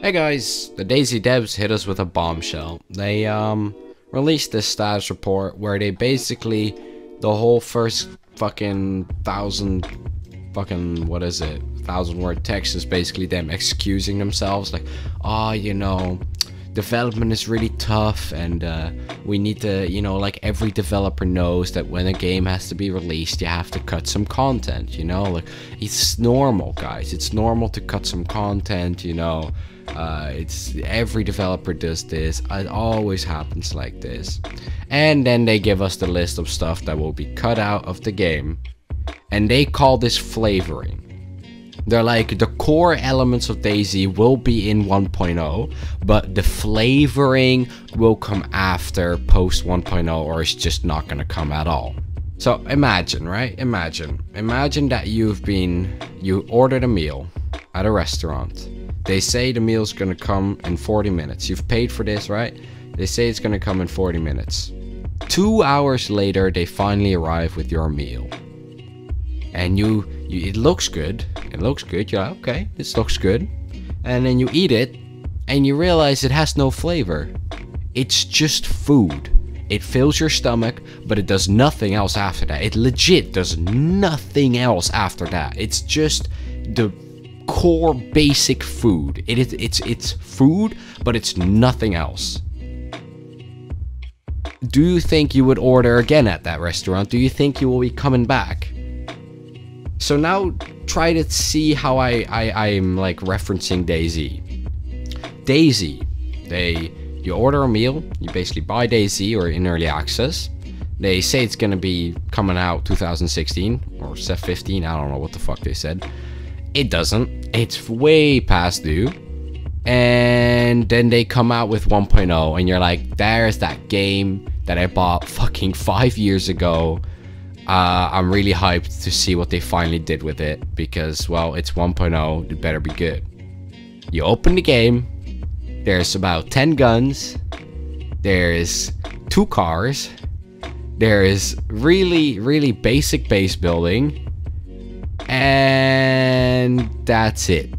Hey guys, the DayZ devs hit us with a bombshell. They released this status report where they basically, the whole first fucking thousand word text is basically them excusing themselves, like, oh, you know, development is really tough, and we need to, you know, like every developer knows that when a game has to be released, you have to cut some content, you know, like, it's normal, guys, it's normal to cut some content, you know, it's every developer does this, it always happens like this. And then they give us the list of stuff that will be cut out of the game, and they call this flavoring. They're like, the core elements of DayZ will be in 1.0, but the flavoring will come after post 1.0, or it's just not gonna come at all. So imagine, right? Imagine that you ordered a meal at a restaurant. They say the meal's gonna come in 40 minutes. You've paid for this, right? They say it's gonna come in 40 minutes. 2 hours later, they finally arrive with your meal. And it looks good. It looks good. You're like, okay, this looks good. And then you eat it, and you realize it has no flavor. It's just food. It fills your stomach, but it does nothing else after that. It legit does nothing else after that. It's just the core basic food. It's food, but it's nothing else. Do you think you would order again at that restaurant? Do you think you will be coming back? So now try to see how I'm like referencing DayZ. DayZ, you order a meal, you basically buy DayZ or in early access. They say it's gonna be coming out 2016 or 15, I don't know what the fuck they said. It doesn't, it's way past due. And then they come out with 1.0 and you're like, there's that game that I bought fucking 5 years ago. I'm really hyped to see what they finally did with it, because, well, it's 1.0, it better be good. You open the game, there's about 10 guns, there's 2 cars, there is really basic base building, and that's it.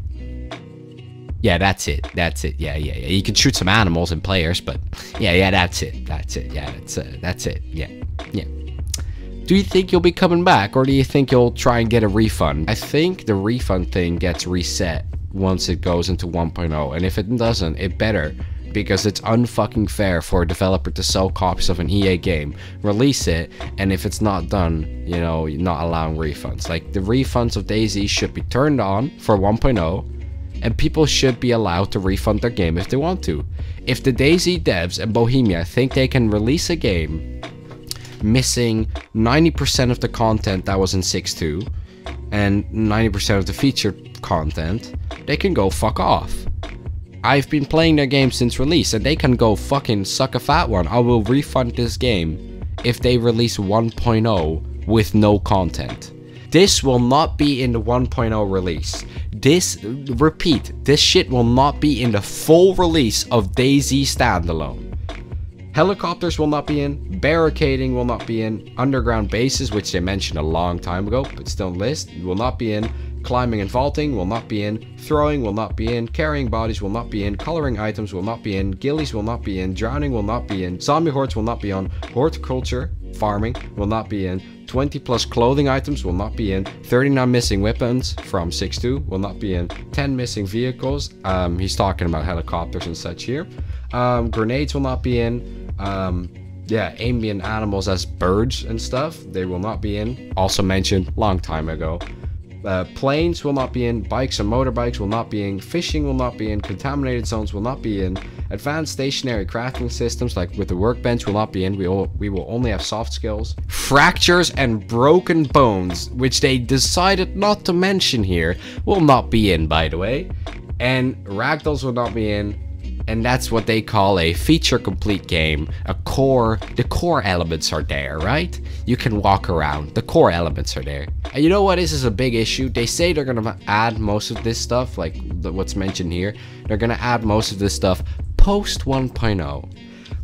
Yeah, that's it. Yeah. You can shoot some animals and players, but yeah, that's it. Yeah, that's it. Yeah. Do you think you'll be coming back, or do you think you'll try and get a refund? I think the refund thing gets reset once it goes into 1.0, and if it doesn't, it better, because it's unfucking fair for a developer to sell copies of an EA game, release it, and if it's not done, you know, you're not allowing refunds. Like, the refunds of DayZ should be turned on for 1.0, and people should be allowed to refund their game if they want to. If the DayZ devs and Bohemia think they can release a game missing 90% of the content that was in 6.2 and 90% of the featured content, they can go fuck off. I've been playing their game since release, and they can go fucking suck a fat one. I will refund this game if they release 1.0 with no content. This will not be in the 1.0 release. Repeat, this shit will not be in the full release of DayZ standalone. Helicopters will not be in, barricading will not be in, underground bases, which they mentioned a long time ago, but still list, will not be in, climbing and vaulting will not be in, throwing will not be in, carrying bodies will not be in, coloring items will not be in, ghillies will not be in, drowning will not be in, zombie hordes will not be on, horticulture, farming will not be in, 20 plus clothing items will not be in, 39 missing weapons from 6.2 will not be in, 10 missing vehicles, he's talking about helicopters and such here, grenades will not be in, yeah, ambient animals as birds and stuff, they will not be in, also mentioned long time ago. Planes will not be in, bikes and motorbikes will not be in, fishing will not be in, contaminated zones will not be in, advanced stationary crafting systems like with the workbench will not be in, we will only have soft skills. Fractures and broken bones, which they decided not to mention here, will not be in, by the way. And ragdolls will not be in. And that's what they call a feature complete game. The core elements are there, right? You can walk around, the core elements are there. And you know what, this is a big issue. They say they're gonna add most of this stuff, like what's mentioned here. They're gonna add most of this stuff post 1.0.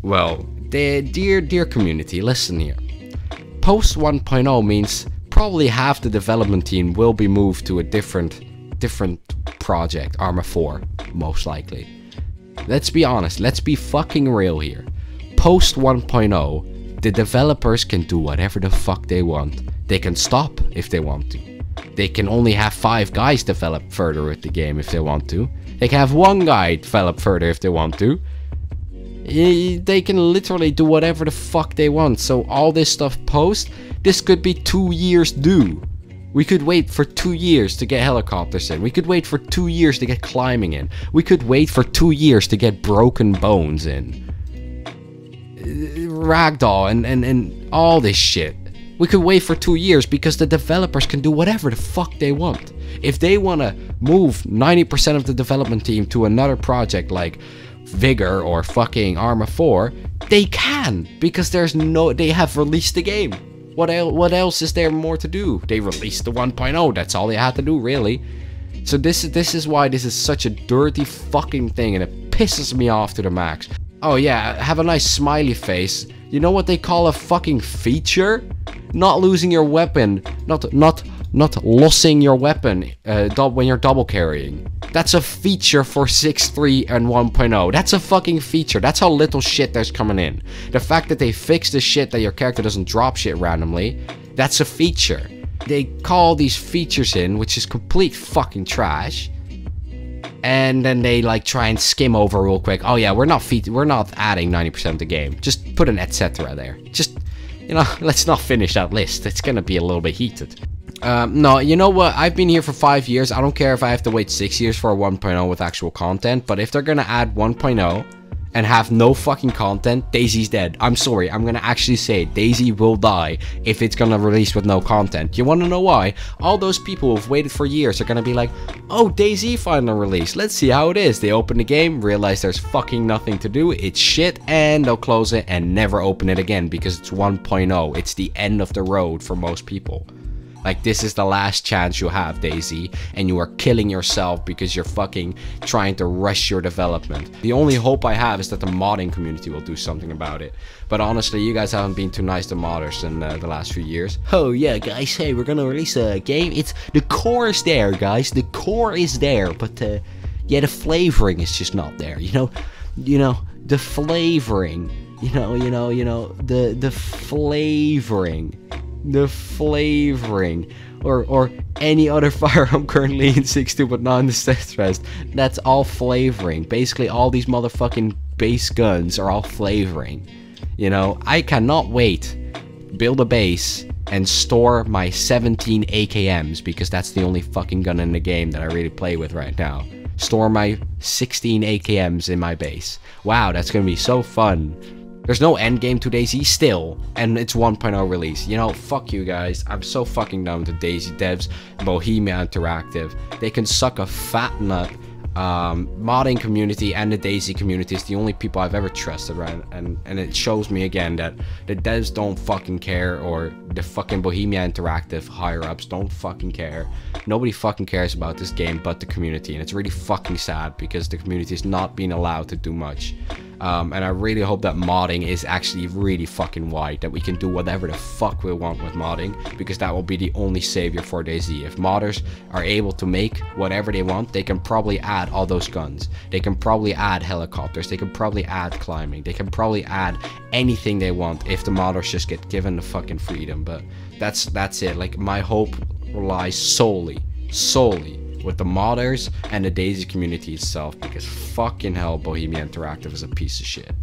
Well, dear community, listen here. Post 1.0 means probably half the development team will be moved to a different project, Arma 4, most likely. Let's be honest, let's be fucking real here. Post 1.0, the developers can do whatever the fuck they want. They can stop if they want to. They can only have 5 guys develop further with the game if they want to. They can have 1 guy develop further if they want to. They can literally do whatever the fuck they want. So all this stuff post, this could be 2 years due. We could wait for 2 years to get helicopters in. We could wait for 2 years to get climbing in. We could wait for 2 years to get broken bones in. Ragdoll and all this shit. We could wait for 2 years because the developers can do whatever the fuck they want. If they want to move 90% of the development team to another project like Vigor or fucking Arma 4, they can, because they have released the game. What else is there more to do? They released the 1.0, that's all they had to do, really. So this is why this is such a dirty fucking thing, and it pisses me off to the max. Oh yeah, have a nice smiley face. You know what they call a fucking feature? Not losing your weapon, not losing your weapon when you're double carrying. That's a feature for 6.3 and 1.0. That's a fucking feature. That's how little shit there's coming in. The fact that they fixed the shit that your character doesn't drop shit randomly, that's a feature. They call these features in, which is complete fucking trash. And then they like try and skim over real quick. Oh yeah, we're not adding 90% of the game. Just put an etc there. Just, you know, let's not finish that list. It's gonna be a little bit heated. No, you know what? I've been here for 5 years. I don't care if I have to wait 6 years for a 1.0 with actual content. But if they're gonna add 1.0 and have no fucking content, DayZ's dead. I'm sorry, I'm gonna actually say it. DayZ will die if it's gonna release with no content. You wanna know why? All those people who've waited for years are gonna be like, oh, DayZ finally released, let's see how it is. They open the game, realize there's fucking nothing to do, it's shit, and they'll close it and never open it again because it's 1.0. It's the end of the road for most people. Like, this is the last chance you have, DayZ, and you are killing yourself because you're fucking trying to rush your development. The only hope I have is that the modding community will do something about it. But honestly, you guys haven't been too nice to modders in the last few years. Oh yeah, guys, hey, we're gonna release a game. The core is there, guys. The core is there, but yeah, the flavoring is just not there. You know, the flavoring. The flavoring. The flavoring, or any other firearm currently in 6.2 but not in the Stealth Rest, that's all flavoring. Basically all these motherfucking base guns are all flavoring. You know, I cannot wait build a base and store my 17 AKMs, because that's the only fucking gun in the game that I really play with right now. Store my 16 AKMs in my base. Wow, that's gonna be so fun. There's no endgame to DayZ still, and it's 1.0 release. You know, fuck you guys. I'm so fucking done with the DayZ devs, Bohemia Interactive. They can suck a fat nut. Modding community and the DayZ community is the only people I've ever trusted, right? And it shows me again that the devs don't fucking care, or the fucking Bohemia Interactive higher-ups don't fucking care. Nobody fucking cares about this game but the community, and it's really fucking sad because the community is not being allowed to do much. And I really hope that modding is actually really fucking wide, that we can do whatever the fuck we want with modding, because that will be the only savior for DayZ. If modders are able to make whatever they want, they can probably add all those guns. They can probably add helicopters. They can probably add climbing. They can probably add anything they want if the modders just get given the fucking freedom. But that's it. Like, my hope relies solely with the modders and the DayZ community itself, because fucking hell, Bohemia Interactive is a piece of shit.